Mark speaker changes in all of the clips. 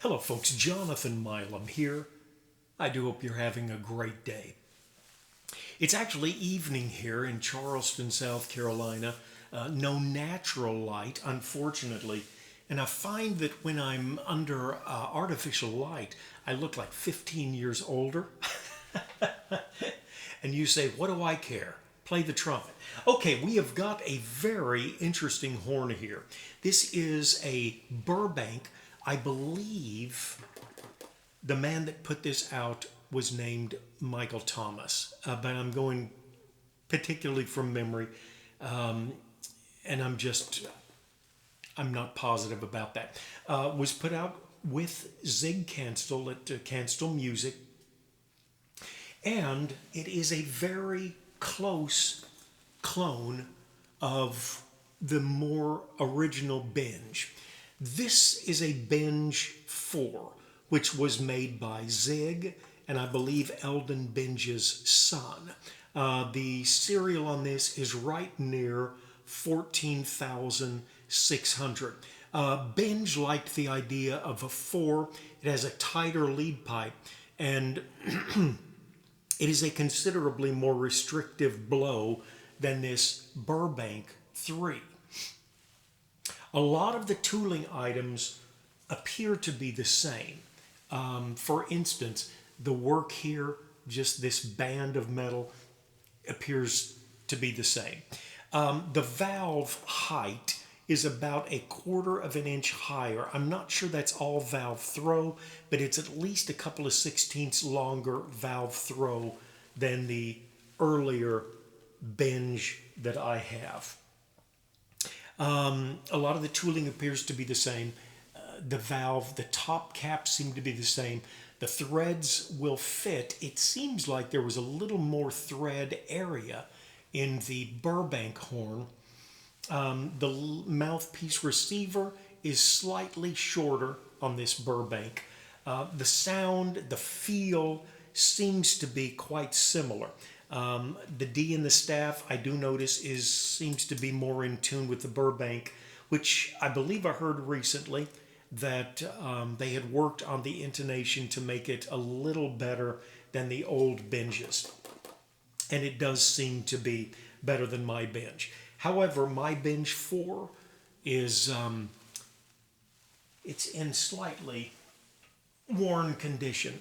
Speaker 1: Hello, folks. Jonathan Milam here. I do hope you're having a great day. It's actually evening here in Charleston, South Carolina. No natural light, unfortunately. And I find that when I'm under artificial light, I look like 15 years older. And you say, what do I care? Play the trumpet. Okay, we have got a very interesting horn here. This is a Burbank. I believe the man that put this out was named Michael Thomas, but I'm going particularly from memory, and I'm not positive about that. Was put out with Zig Canstel at Canstel Music, and it is a very close clone of the more original Benge. This is a Benge 4, which was made by Zig and I believe Eldon Benge's son. The serial on this is right near 14,600. Benge liked the idea of a 4. It has a tighter lead pipe, and it is a considerably more restrictive blow than this Burbank 3. A lot of the tooling items appear to be the same. For instance, the work here, just this band of metal, appears to be the same. The valve height is about a quarter of an inch higher. I'm not sure that's all valve throw, but it's at least a couple of sixteenths longer valve throw than the earlier Benge that I have. A lot of the tooling appears to be the same. The valve, the top caps seem to be the same. The threads will fit. It seems like there was a little more thread area in the Burbank horn. The mouthpiece receiver is slightly shorter on this Burbank. The sound, the feel seems to be quite similar. The D in the staff, I do notice, seems to be more in tune with the Burbank, which I believe I heard recently that they had worked on the intonation to make it a little better than the old Benges. And it does seem to be better than my Benge. However, my Benge 4 is it's in slightly worn condition.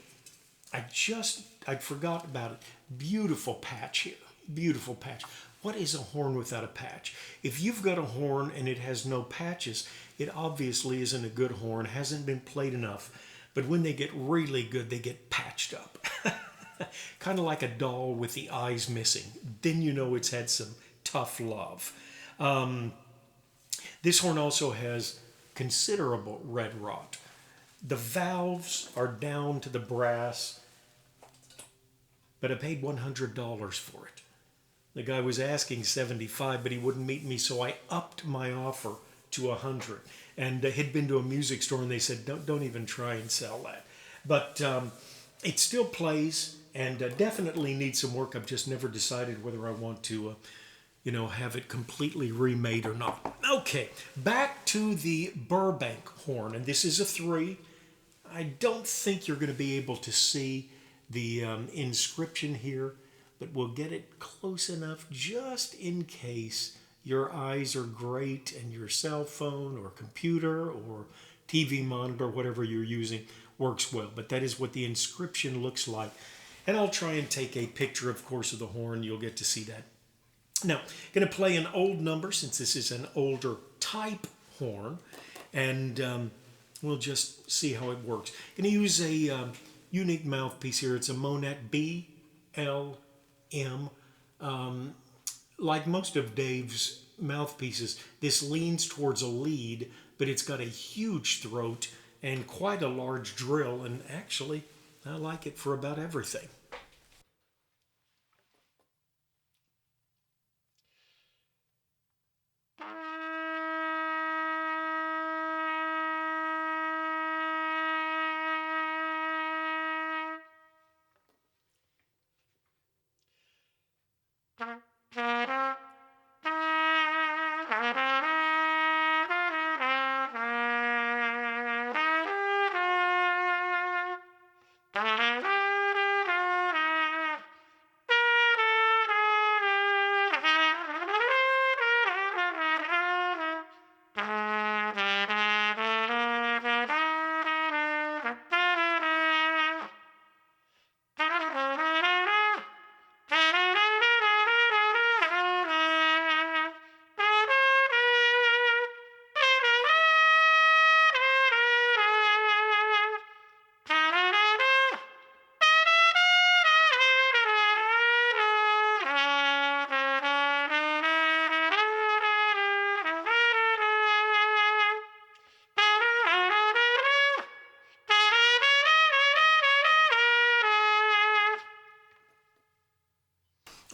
Speaker 1: I'd forgot about it. Beautiful patch here. Beautiful patch. What is a horn without a patch? If you've got a horn and it has no patches, it obviously isn't a good horn, hasn't been played enough. But when they get really good, they get patched up. Kind of like a doll with the eyes missing. Then you know it's had some tough love. This horn also has considerable red rot. The valves are down to the brass, but I paid $100 for it. The guy was asking $75, but he wouldn't meet me, so I upped my offer to $100. And had been to a music store, and they said, don't even try and sell that. But it still plays, and definitely needs some work. I've just never decided whether I want to, have it completely remade or not. Okay, back to the Burbank horn, and this is a 3. I don't think you're going to be able to see the inscription here, but we'll get it close enough just in case your eyes are great and your cell phone or computer or TV monitor, whatever you're using, works well. But that is what the inscription looks like. And I'll try and take a picture, of course, of the horn. You'll get to see that. Now, going to play an old number since this is an older type horn. And we'll just see how it works. Going to use a unique mouthpiece here. It's a Monette BLM. Like most of Dave's mouthpieces, this leans towards a lead, but it's got a huge throat and quite a large drill, and actually, I like it for about everything.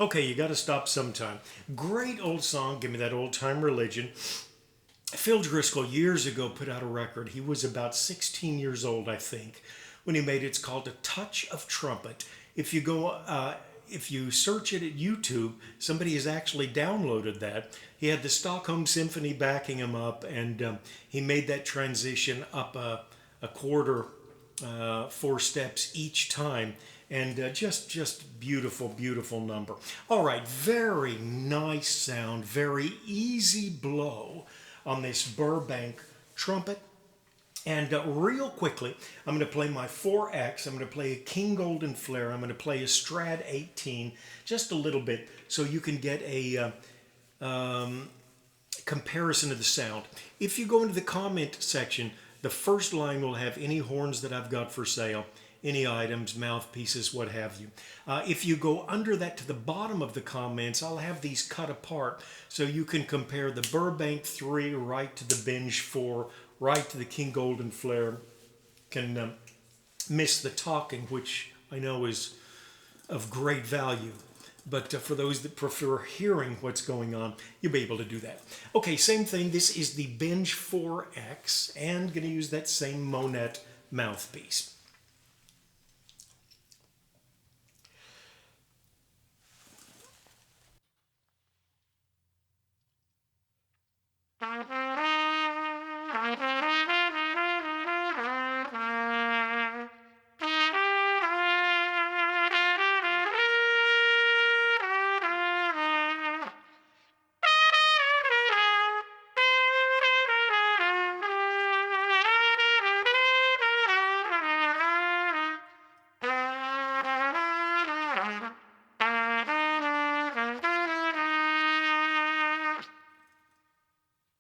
Speaker 1: Okay, you got to stop sometime. Great old song, Give Me That Old Time Religion. Phil Driscoll years ago put out a record. He was about 16 years old, I think, when he made it. It's called A Touch of Trumpet. If you go, if you search it at YouTube, somebody has actually downloaded that. He had the Stockholm Symphony backing him up, and he made that transition up a quarter, 4 steps each time. And just beautiful, beautiful number. All right, very nice sound, very easy blow on this Burbank trumpet. And real quickly, I'm going to play my 4X. I'm going to play a King Golden Flair. I'm going to play a Strad 18, just a little bit, so you can get a comparison of the sound. If you go into the comment section, the first line will have any horns that I've got for sale, any items, mouthpieces, what have you. If you go under that to the bottom of the comments, I'll have these cut apart so you can compare the Burbank 3 right to the Benge 4, right to the King Golden Flair. Can miss the talking, which I know is of great value. But for those that prefer hearing what's going on, you'll be able to do that. Okay, same thing. This is the Benge 4X, and going to use that same Monette mouthpiece.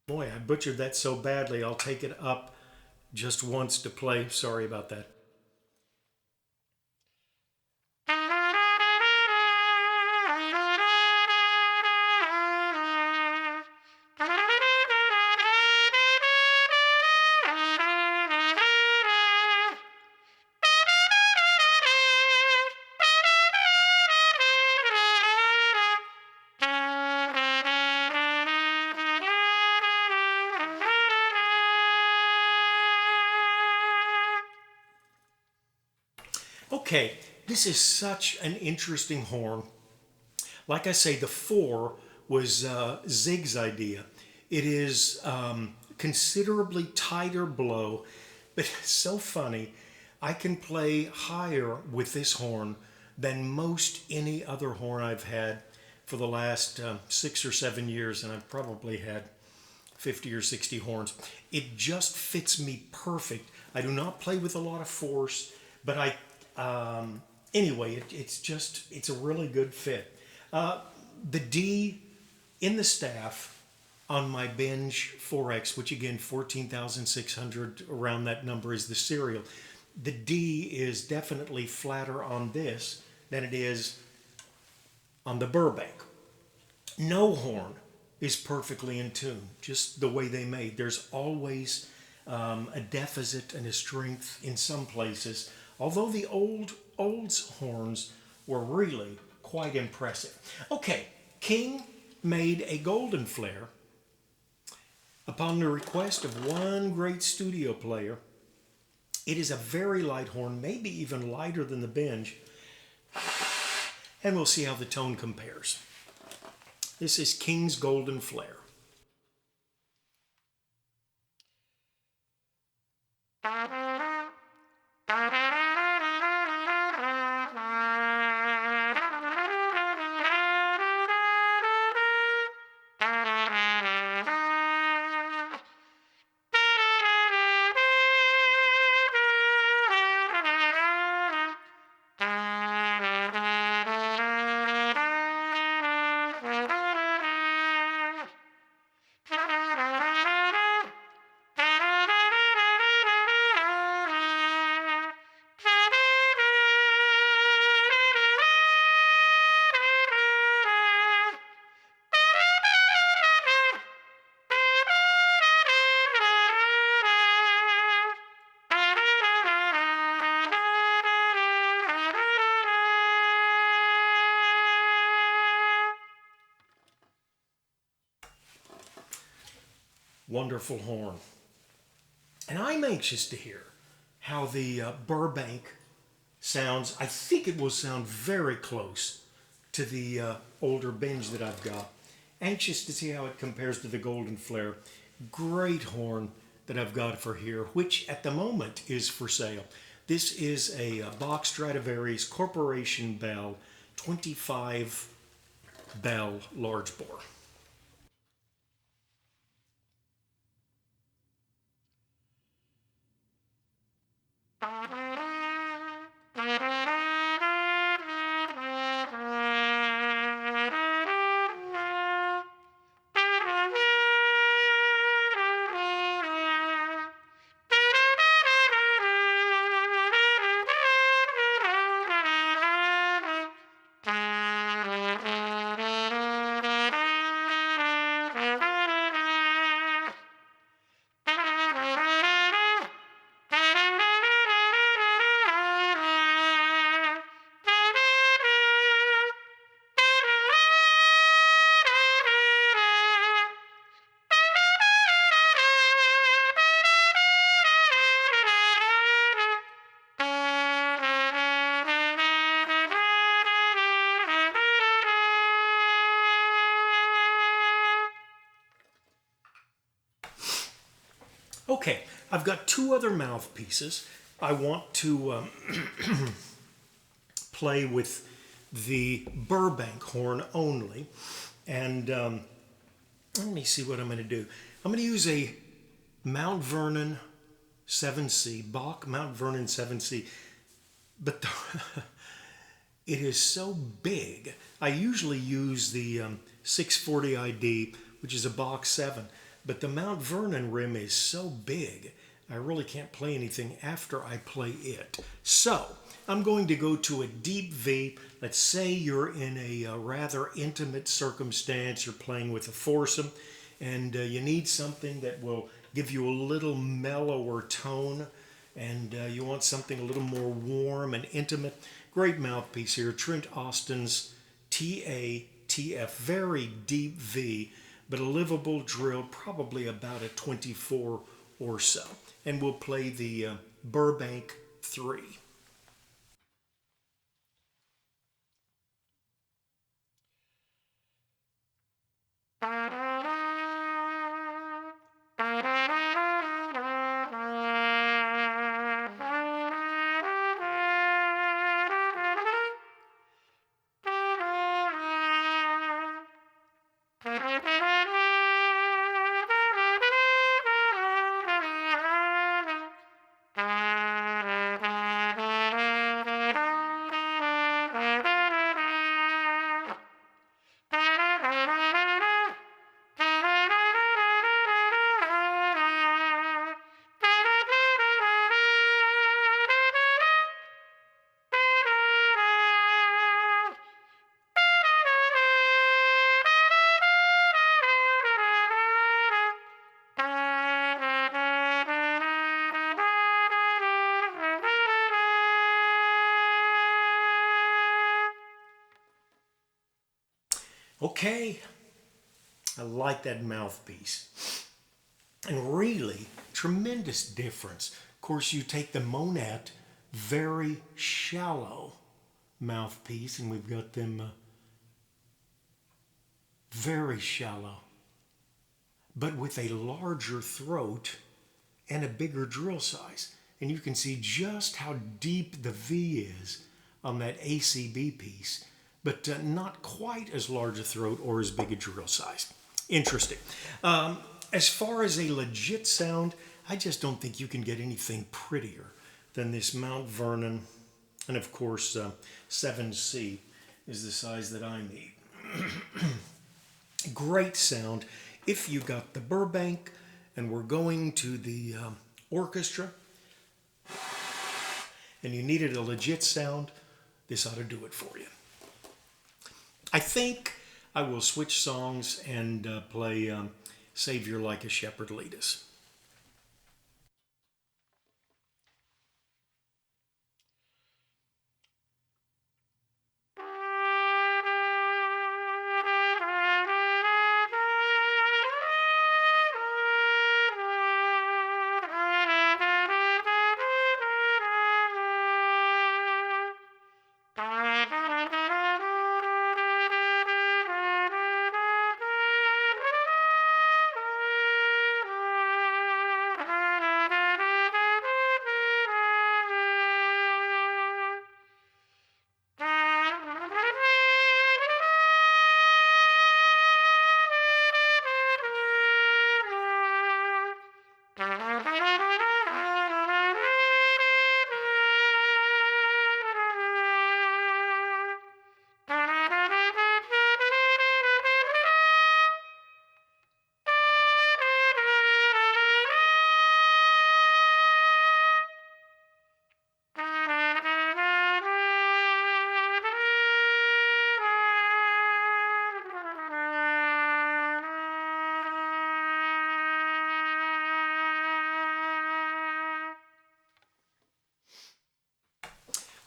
Speaker 1: Boy, I butchered that so badly, I'll take it up just once to play. Sorry about that. Okay, this is such an interesting horn. Like I say, the 4 was Zig's idea. It is considerably tighter blow, but it's so funny. I can play higher with this horn than most any other horn I've had for the last 6 or 7 years, and I've probably had 50 or 60 horns. It just fits me perfect. I do not play with a lot of force, but anyway, it's a really good fit. The D in the staff on my Benge 4X, which again, 14,600, around that number is the serial. The D is definitely flatter on this than it is on the Burbank. No horn is perfectly in tune, just the way they made. There's always a deficit and a strength in some places, although the old's horns were really quite impressive. Okay, King made a Golden Flair upon the request of one great studio player. It is a very light horn, maybe even lighter than the Benge, and we'll see how the tone compares. This is King's Golden Flair. wonderful horn. And I'm anxious to hear how the Burbank sounds. I think it will sound very close to the older Benge that I've got. Anxious to see how it compares to the Golden Flair. Great horn that I've got for here, which at the moment is for sale. This is a Bach Stradivarius Corporation Bell, 25 bell large bore. Okay, I've got two other mouthpieces. I want to play with the Burbank horn only. And let me see what I'm going to do. I'm going to use a Mount Vernon 7C, Bach Mount Vernon 7C. But it is so big. I usually use the 640 ID, which is a Bach 7. But the Mount Vernon rim is so big, I really can't play anything after I play it. So, I'm going to go to a deep V. Let's say you're in a rather intimate circumstance. You're playing with a foursome, and you need something that will give you a little mellower tone, and you want something a little more warm and intimate. Great mouthpiece here, Trent Austin's TATF, very deep V, but a livable drill, probably about a 24 or so. And we'll play the Burbank 3. Okay, I like that mouthpiece. And really, tremendous difference. Of course, you take the Monette, very shallow mouthpiece, and we've got them very shallow, but with a larger throat and a bigger drill size. And you can see just how deep the V is on that ACB piece, but not quite as large a throat or as big a drill size. Interesting. As far as a legit sound, I just don't think you can get anything prettier than this Mount Vernon. And of course, 7C is the size that I need. Great sound. If you got the Burbank and we're going to the orchestra and you needed a legit sound, this ought to do it for you. I think I will switch songs and play Savior Like a Shepherd Lead Us.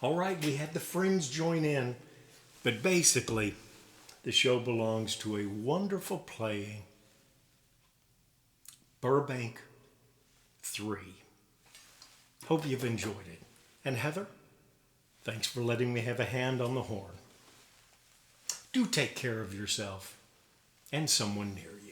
Speaker 1: All right, we had the friends join in, but basically, the show belongs to a wonderful playing Burbank 3. Hope you've enjoyed it. And Heather, thanks for letting me have a hand on the horn. Do take care of yourself and someone near you.